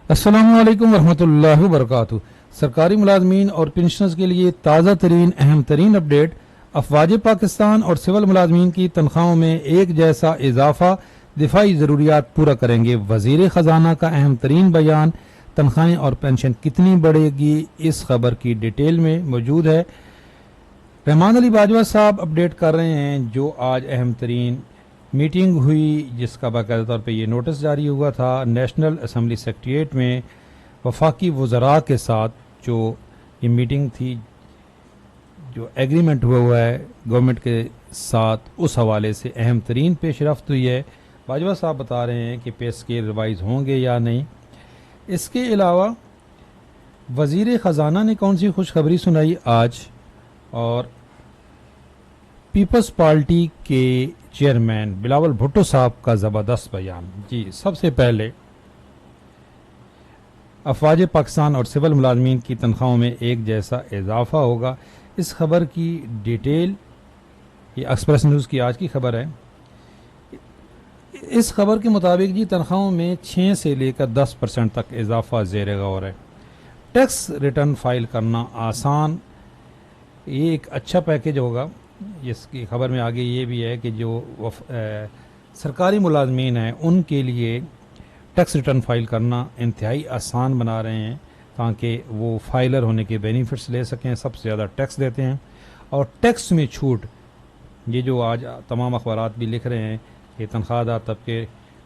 अस्सलामु अलैकुम वरहमतुल्लाहि वबरकातुहू। सरकारी मुलाजमीन और पेंशनर्स के लिए ताज़ा तरीन अहम तरीन अपडेट। अफवाज पाकिस्तान और सिविल मुलाजमीन की तनख्वाहों में एक जैसा इजाफा दिफाई ज़रूरियात पूरा करेंगे। वज़ीर ख़जाना का अहम तरीन बयान। तनख्वाहें और पेंशन कितनी बढ़ेगी, इस खबर की डिटेल में मौजूद है। रहमान अली बाजवा साहब अपडेट कर रहे हैं जो आज अहम तरीन मीटिंग हुई, जिसका बाकायदा तौर पे ये नोटिस जारी हुआ था नेशनल असम्बली सेक्रेटेरिएट में वफाकी वज़रा के साथ। जो ये मीटिंग थी, जो एग्रीमेंट हुआ है गवर्नमेंट के साथ, उस हवाले से अहम तरीन पेशरफ्त हुई है। बाजवा साहब बता रहे हैं कि पे स्केल रिवाइज होंगे या नहीं। इसके अलावा वज़ीर ख़जाना ने कौन सी खुशखबरी सुनाई आज, और पीपल्स पार्टी के चेयरमैन बिलावल भुट्टो साहब का ज़बरदस्त बयान। जी, सबसे पहले अफवाज पाकिस्तान और सिविल मुलाजमीन की तनख्वाहों में एक जैसा इजाफा होगा। इस खबर की डिटेल ये एक्सप्रेस न्यूज़ की आज की खबर है। इस खबर के मुताबिक जी तनख्वाहों में 6 से लेकर 10% तक इजाफा ज़ेर गौर है। टैक्स रिटर्न फाइल करना आसान, ये एक अच्छा पैकेज होगा। इसकी खबर में आगे ये भी है कि जो सरकारी मुलाजमीन हैं उनके लिए टैक्स रिटर्न फाइल करना इंतहाई आसान बना रहे हैं, ताकि वो फाइलर होने के बेनिफिट्स ले सकें। सबसे ज़्यादा टैक्स देते हैं और टैक्स में छूट, ये जो आज तमाम अखबारात भी लिख रहे हैं कि तनख्वाहदार तबके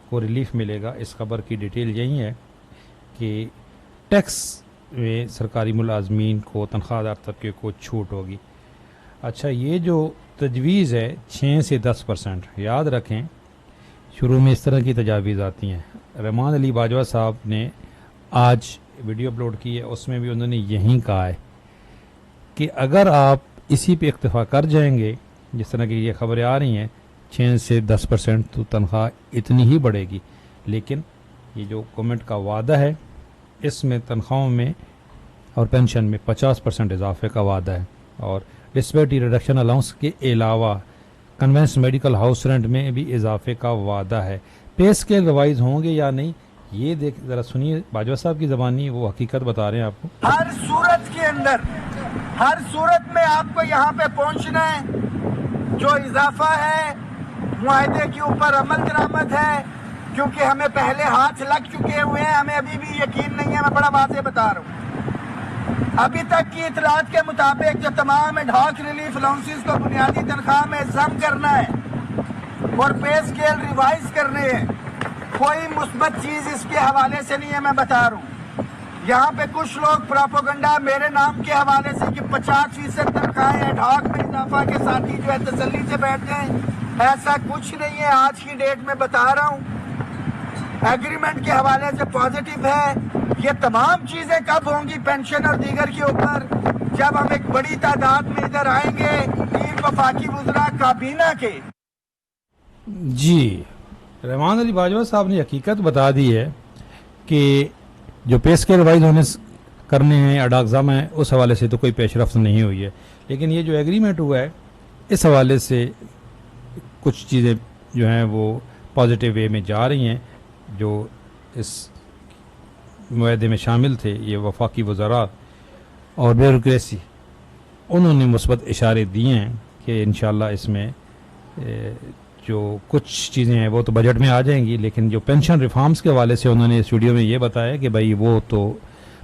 को रिलीफ मिलेगा, इस खबर की डिटेल यही है कि टैक्स में सरकारी मुलाजमीन को, तनख्वाहदार तबके को छूट होगी। अच्छा, ये जो तजवीज़ है 6 से 10%, याद रखें शुरू में इस तरह की तजावीज़ आती हैं। रहमान अली बाजवा साहब ने आज वीडियो अपलोड की है, उसमें भी उन्होंने यही कहा है कि अगर आप इसी पे इक्तफा कर जाएंगे, जिस तरह की ये खबरें आ रही हैं 6 से 10%, तो तनख्वाह इतनी ही बढ़ेगी। लेकिन ये जो गवर्नमेंट का वादा है, इसमें तनख्वाहों में और पेंशन में 50% इजाफे का वादा है, और डिस्पेरिटी रिडक्शन अलाउंस के अलावा कन्वेंस मेडिकल हाउस रेंट में भी इजाफे का वादा है। पे स्केल रिवाइज होंगे या नहीं, ये देख ज़रा सुनिए बाजवा साहब की ज़बानी, वो हकीकत बता रहे हैं आपको। हर सूरत के अंदर, हर सूरत में आपको यहाँ पे पहुँचना है। जो इजाफा है मुआहदे के ऊपर अमल दरामद है, क्योंकि हमें पहले हाथ लग चुके हुए हैं, हमें अभी भी यकीन नहीं है। मैं बड़ा वाज़ेह बता रहा हूँ, अभी तक की इतलात के मुताबिक जो तमाम एडहॉक रिलीफ अलाउंसेस को बुनियादी तनख्वाह में जम करना है और पे स्केल रिवाइज करने हैं, कोई मुस्बत चीज इसके हवाले से नहीं है। मैं बता रहा हूँ, यहाँ पे कुछ लोग प्रोपोगंडा मेरे नाम के हवाले से कि 50% तनख्वाहें एडहॉक में इजाफा के साथ ही जो है तसल्ली से बैठ गए, ऐसा कुछ नहीं है। आज की डेट में बता रहा हूँ, एग्रीमेंट के हवाले से पॉजिटिव है। ये तमाम चीजें कब होंगी पेंशन और दीगर के ऊपर, जब हम एक बड़ी तादाद में इधर आएंगे टीम वफाकी वज़रा काबीना के। जी, रहमान अली बाजवा साहब ने हकीकत बता दी है कि जो पे स्केल रिवाइज होने करने हैं, अडागजाम है, उस हवाले से तो कोई पेशरफ्त नहीं हुई है। लेकिन ये जो एग्रीमेंट हुआ है, इस हवाले से कुछ चीज़ें जो हैं वो पॉजिटिव वे में जा रही हैं। जो इस मुआहदे में शामिल थे, ये वफाकी वज़रा और ब्यूरोक्रेसी, उन्होंने मुस्बत इशारे दिए हैं कि इंशाल्लाह इसमें जो कुछ चीज़ें हैं वो तो बजट में आ जाएंगी। लेकिन जो पेंशन रिफॉर्म्स के हवाले से उन्होंने इस वीडियो में ये बताया कि भाई वो तो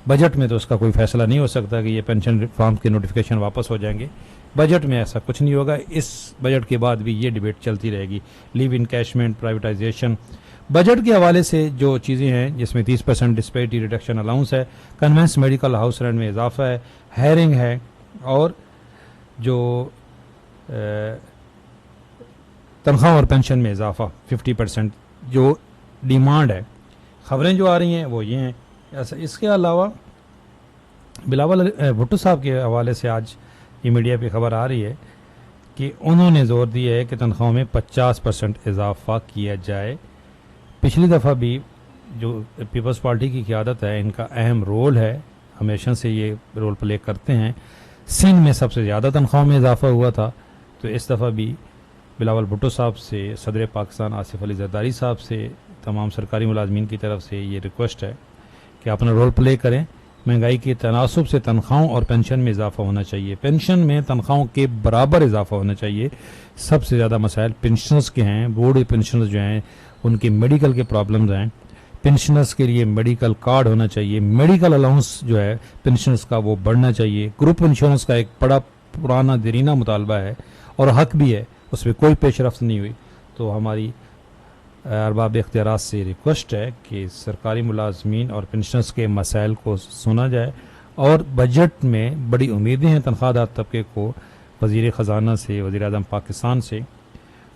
बजट में तो उसका कोई फैसला नहीं हो सकता कि ये पेंशन रिफॉर्म्स के नोटिफिकेशन वापस हो जाएंगे। बजट में ऐसा कुछ नहीं होगा। इस बजट के बाद भी ये डिबेट चलती रहेगी। लीव इनकैशमेंट, प्राइवेटाइजेशन, बजट के हवाले से जो चीज़ें हैं जिसमें 30% डिस्पेरिटी रिडक्शन अलाउंस है, कन्वेंस मेडिकल हाउस रेंट में इजाफा है, हायरिंग है, और जो तनख्वाह और पेंशन में इजाफा 50% जो डिमांड है। खबरें जो आ रही हैं वो ये हैं। ऐसा इसके अलावा बिलावल भुट्टो साहब के हवाले से आज ये मीडिया पे खबर आ रही है कि उन्होंने जोर दिया है कि तनख्वाह में 50% इजाफा किया जाए। पिछली दफ़ा भी जो पीपल्स पार्टी की क़यादत है, इनका अहम रोल है, हमेशा से ये रोल प्ले करते हैं। सिंध में सबसे ज़्यादा तनख्वाह में इजाफा हुआ था, तो इस दफ़ा भी बिलावल भुट्टो साहब से, सदर पाकिस्तान आसिफ अली जरदारी साहब से, तमाम सरकारी मुलाजमीन की तरफ से ये रिक्वेस्ट है کہ اپنا رول پلے کریں. مہنگائی کے تناسب سے تنخواہوں اور پینشن میں اضافہ ہونا چاہیے. پینشن میں تنخواہوں کے برابر اضافہ ہونا چاہیے. سب سے زیادہ مسائل پینشنرز کے ہیں. بوڑھے پینشنرز جو ہیں ان کے میڈیکل کے پرابلمز ہیں. پینشنرز کے لیے میڈیکل کارڈ ہونا چاہیے. میڈیکل الاؤنس جو ہے پینشنرز کا وہ بڑھنا چاہیے. گروپ انشورنس کا ایک بڑا پرانا دیرینہ مطالبہ ہے اور حق بھی ہے, اس میں کوئی پیش رفت نہیں ہوئی. تو ہماری ارباب اختیارات سے ریکویسٹ ہے کہ سرکاری ملازمین اور پینشنرز کے مسائل کو سنا جائے, اور بجٹ میں بڑی امیدیں ہیں تنخواہ دار طبقے کو وزیر خزانہ سے, وزیر اعظم پاکستان سے.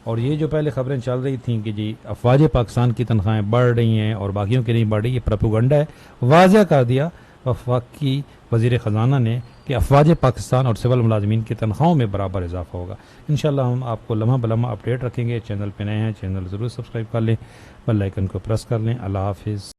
اور یہ جو پہلے خبریں چل رہی تھیں کہ جی افواج پاکستان کی تنخواہیں بڑھ رہی ہیں اور باقیوں کی نہیں بڑھ رہی, یہ پروپیگنڈا ہے. واضح کر دیا وفاقی وزیر خزانہ نے کہ افواج پاکستان اور سول ملازمین کی تنخواہوں میں برابر اضافہ ہوگا. انشاءاللہ ہم آپ کو لمحہ بلمحہ اپڈیٹ رکھیں گے. چینل پہ نئے ہیں چینل ضرور سبسکرائب کر لیں, بیل آئیکن کو پریس کر لیں. اللہ حافظ.